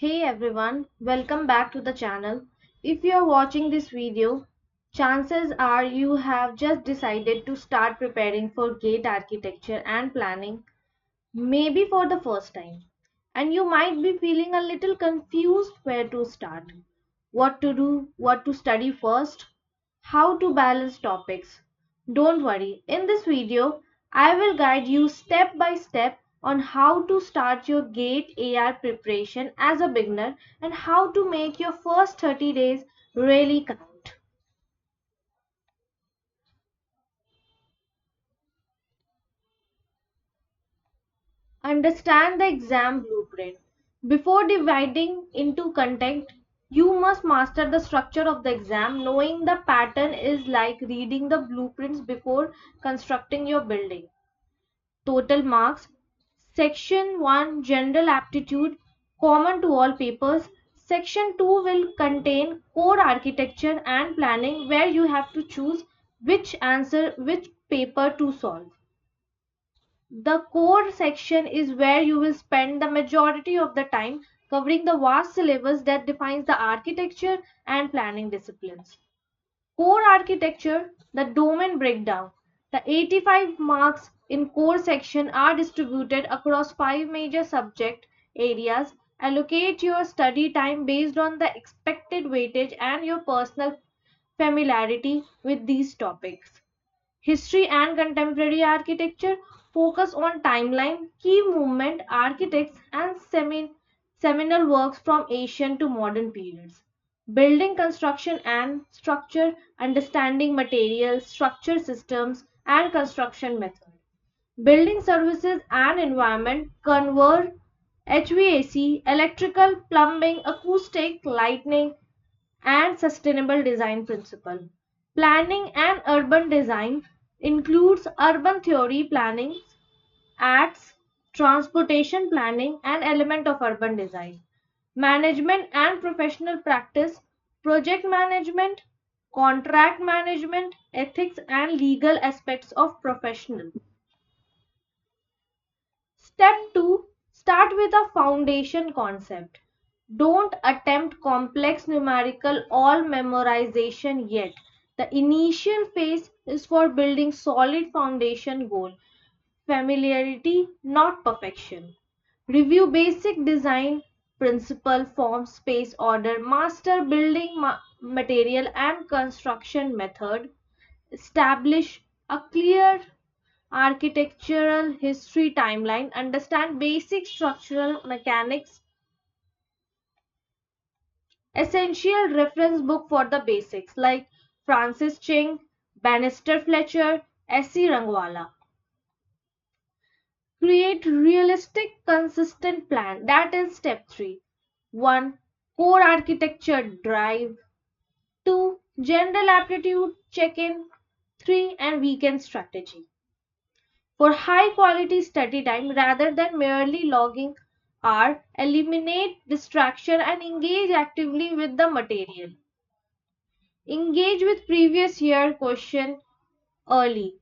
Hey everyone, welcome back to the channel. If you are watching this video, chances are you have just decided to start preparing for gate architecture and planning, maybe for the first time. And you might be feeling a little confused where to start, what to do, what to study first, how to balance topics. Don't worry, in this video, I will guide you step by step on how to start your GATE AR preparation as a beginner and how to make your first 30 days really count. Understand the exam blueprint. Before dividing into content, you must master the structure of the exam. Knowing the pattern is like reading the blueprints before constructing your building. Total marks. Section 1 General Aptitude, common to all papers. Section 2 will contain core architecture and planning, where you have to choose which paper to solve. The core section is where you will spend the majority of the time, covering the vast syllabus that defines the architecture and planning disciplines. Core architecture, the domain breakdown. The 85 marks in core section are distributed across 5 major subject areas. Allocate your study time based on the expected weightage and your personal familiarity with these topics. History and contemporary architecture focus on timeline, key movement, architects, and seminal works from ancient to modern periods. Building construction and structure, understanding materials, structure systems, and construction method. Building services and environment, convert HVAC, electrical, plumbing, acoustic, lighting, and sustainable design principle. Planning and urban design includes urban theory planning, acts, transportation planning, and element of urban design. Management and professional practice, project management, contract management, ethics, and legal aspects of professional. Step 2. Start with a foundation concept. Don't attempt complex numerical or memorization yet. The initial phase is for building solid foundation goal, familiarity, not perfection. Review basic design principle, form, space, order, master building material and construction method. Establish a clear architectural history timeline, understand basic structural mechanics, essential reference book for the basics like Francis Ching, Bannister Fletcher, S.C. Rangwala. Create realistic consistent plan. That is step 3. 1. Core architecture drive. 2. General aptitude check-in. 3. And weekend strategy. For high quality study time rather than merely logging hour, eliminate distraction and engage actively with the material. Engage with previous year question early.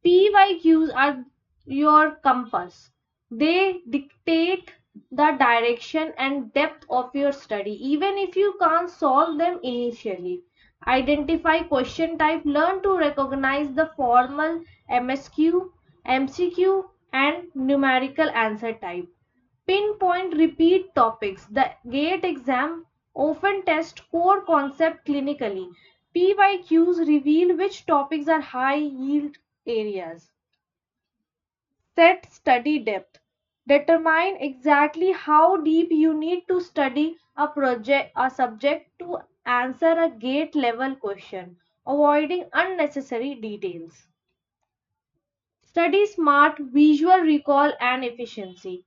PYQs are your compass. They dictate the direction and depth of your study, even if you can't solve them initially. Identify question type, learn to recognize the formal MSQ, MCQ, and numerical answer type. Pinpoint repeat topics. The GATE exam often tests core concept clinically. PYQs reveal which topics are high yield areas. Set study depth. Determine exactly how deep you need to study a subject to answer a gate level question, avoiding unnecessary details. Study smart, visual recall and efficiency.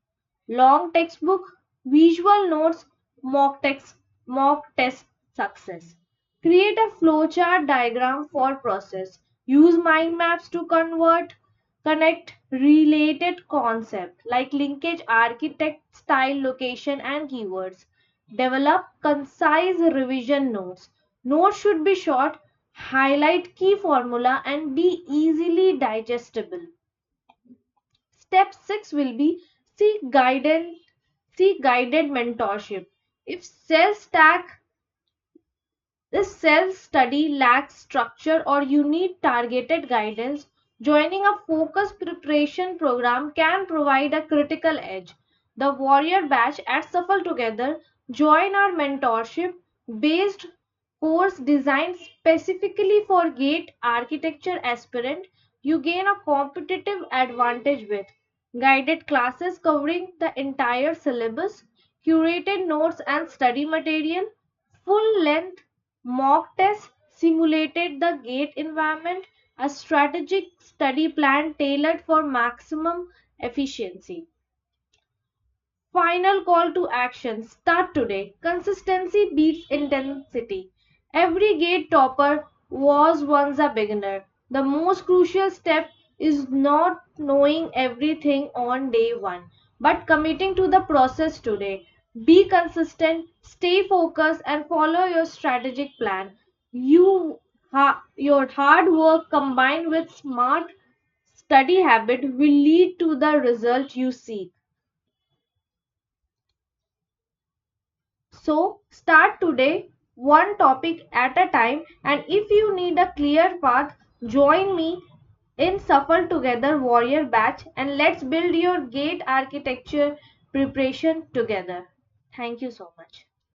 Long textbook, visual notes, mock test success. Create a flowchart diagram for process. Use mind maps to connect related concept like linkage, architect, style, location, and keywords. Develop concise revision notes. Notes should be short, highlight key formula, and be easily digestible. Step 6 will be seek guided mentorship. If this self study lacks structure or you need targeted guidance, joining a focused preparation program can provide a critical edge. The Warrior Batch at Safal Together join our mentorship based course designed specifically for gate architecture aspirant. You gain a competitive advantage with guided classes covering the entire syllabus, curated notes and study material, full length mock tests simulated the gate environment, a strategic study plan tailored for maximum efficiency. Final call to action. Start today. Consistency beats intensity. Every gate topper was once a beginner. The most crucial step is not knowing everything on day one, but committing to the process today. Be consistent, stay focused, and follow your strategic plan. Your hard work combined with smart study habit will lead to the result you seek. So start today, one topic at a time, and if you need a clear path, join me in Suffer Together Warrior Batch and let's build your gate architecture preparation together. Thank you so much.